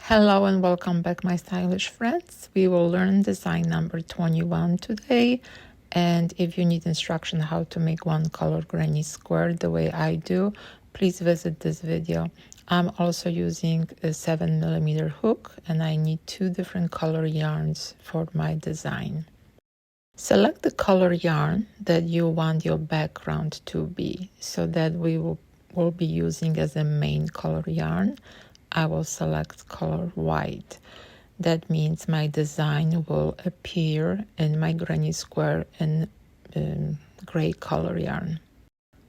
Hello and welcome back, my stylish friends. We will learn design number 21 today. And if you need instruction how to make one color granny square the way I do, please visit this video. I'm also using a 7mm hook and I need two different color yarns for my design. Select the color yarn that you want your background to be, so that we will be using as a main color yarn. I will select color white. That means my design will appear in my granny square in gray color yarn.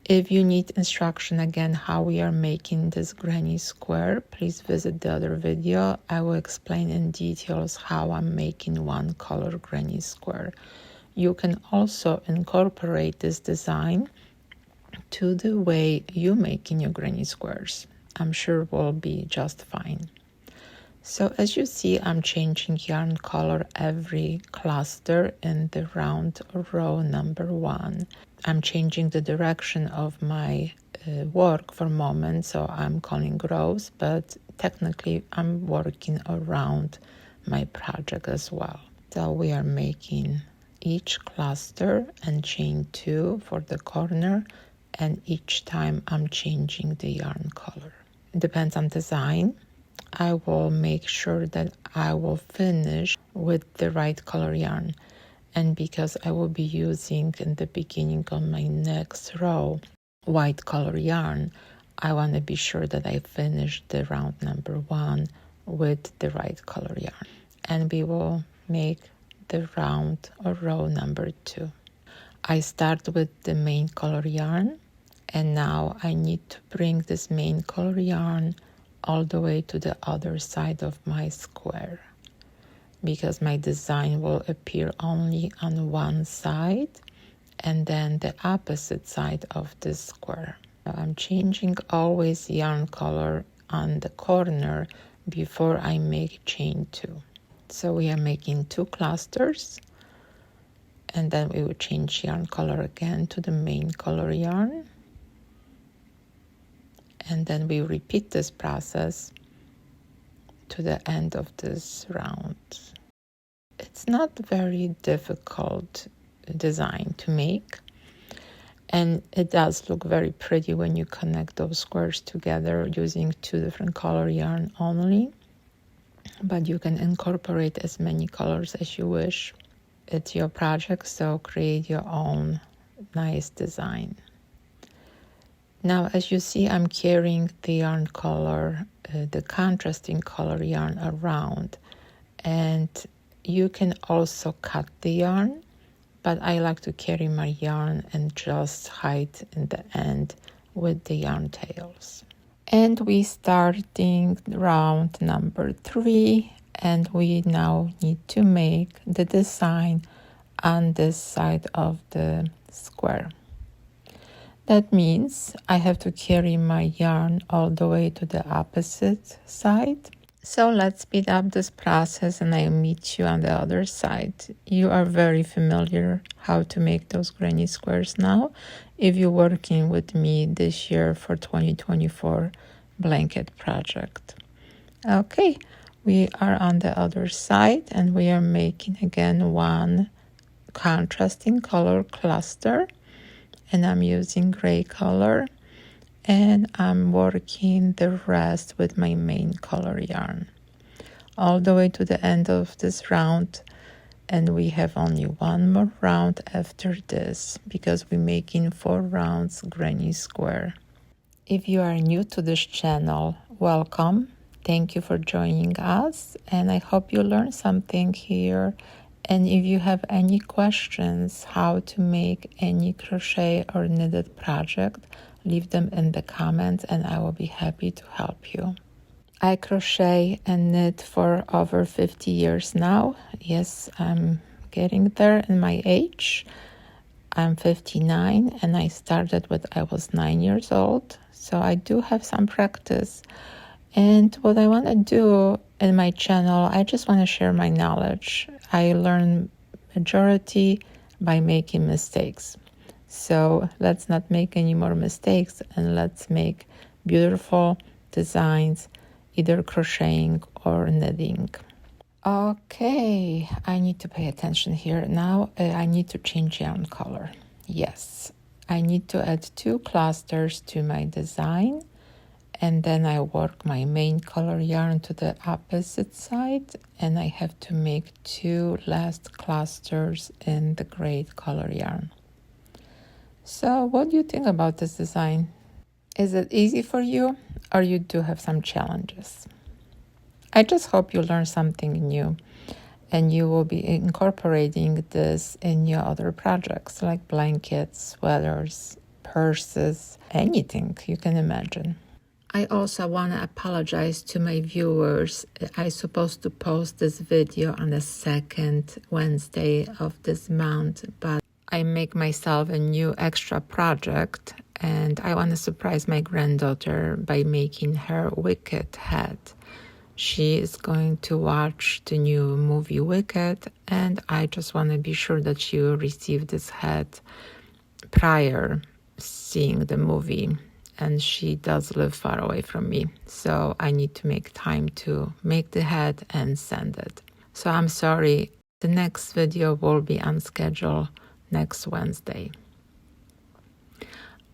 If you need instruction again how we are making this granny square, please visit the other video. I will explain in details how I'm making one color granny square. You can also incorporate this design to the way you make in your granny squares. I'm sure will be just fine. So as you see, I'm changing yarn color every cluster in the round row number 1. I'm changing the direction of my work for a moment, so I'm calling rows, but technically I'm working around my project as well. So we are making each cluster and chain 2 for the corner, and each time I'm changing the yarn color. It depends on design. I will make sure that I will finish with the right color yarn, and because I will be using in the beginning of my next row white color yarn, I want to be sure that I finish the round number 1 with the right color yarn, and we will make the round or row number 2. I start with the main color yarn, and now I need to bring this main color yarn all the way to the other side of my square, because my design will appear only on one side and then the opposite side of this square. Now I'm changing always yarn color on the corner before I make chain 2. So we are making 2 clusters, and then we will change yarn color again to the main color yarn. And then we repeat this process to the end of this round. It's not very difficult design to make, and it does look very pretty when you connect those squares together using 2 different color yarn only, but you can incorporate as many colors as you wish. It's your project, so create your own nice design. Now, as you see, I'm carrying the yarn color, the contrasting color yarn around, and you can also cut the yarn, but I like to carry my yarn and just hide in the end with the yarn tails. And we starting round number 3, and we now need to make the design on this side of the square. That means I have to carry my yarn all the way to the opposite side. So let's speed up this process and I'll meet you on the other side. You are very familiar how to make those granny squares now if you're working with me this year for 2024 blanket project. Okay, we are on the other side and we are making again one contrasting color cluster, and I'm using gray color, and I'm working the rest with my main color yarn all the way to the end of this round, and we have only one more round after this because we're making 4 rounds granny square. If you are new to this channel, welcome. Thank you for joining us, and I hope you learned something here. And if you have any questions how to make any crochet or knitted project, leave them in the comments and I will be happy to help you. I crochet and knit for over 50 years now. Yes, I'm getting there in my age. I'm 59 and I started when I was 9 years old. So I do have some practice. And what I want to do in my channel, I just want to share my knowledge. I learn majority by making mistakes. So let's not make any more mistakes and let's make beautiful designs either crocheting or knitting. Okay, I need to pay attention here. Now I need to change yarn color. Yes, I need to add 2 clusters to my design, and then I work my main color yarn to the opposite side, and I have to make 2 last clusters in the gray color yarn. So what do you think about this design? Is it easy for you, or you do have some challenges? I just hope you learn something new and you will be incorporating this in your other projects like blankets, sweaters, purses, anything you can imagine. I also want to apologize to my viewers. I'm supposed to post this video on the second Wednesday of this month, but I make myself a new extra project and I want to surprise my granddaughter by making her Wicked hat. She is going to watch the new movie Wicked, and I just want to be sure that she will receive this hat prior seeing the movie. And she does live far away from me, so I need to make time to make the hat and send it. So I'm sorry, the next video will be on schedule next Wednesday.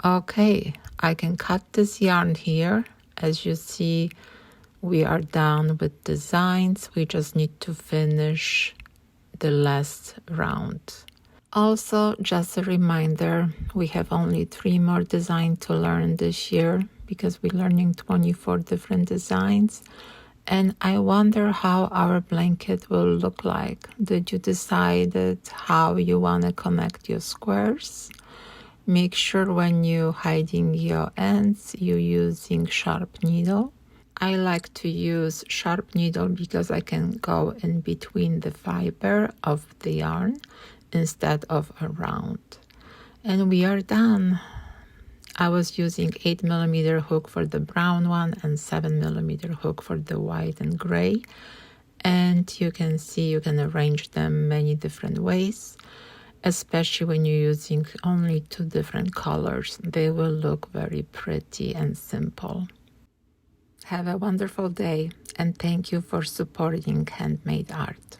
Okay, I can cut this yarn here. As you see, we are done with designs. We just need to finish the last round. Also, just a reminder, we have only 3 more designs to learn this year because we're learning 24 different designs. And I wonder how our blanket will look like. Did you decide how you want to connect your squares? Make sure when you're hiding your ends, you're using sharp needle. I like to use sharp needle because I can go in between the fiber of the yarn instead of around. And we are done. I was using 8mm hook for the brown one and 7mm hook for the white and gray. And you can see you can arrange them many different ways, especially when you're using only 2 different colors. They will look very pretty and simple. Have a wonderful day, and thank you for supporting handmade art.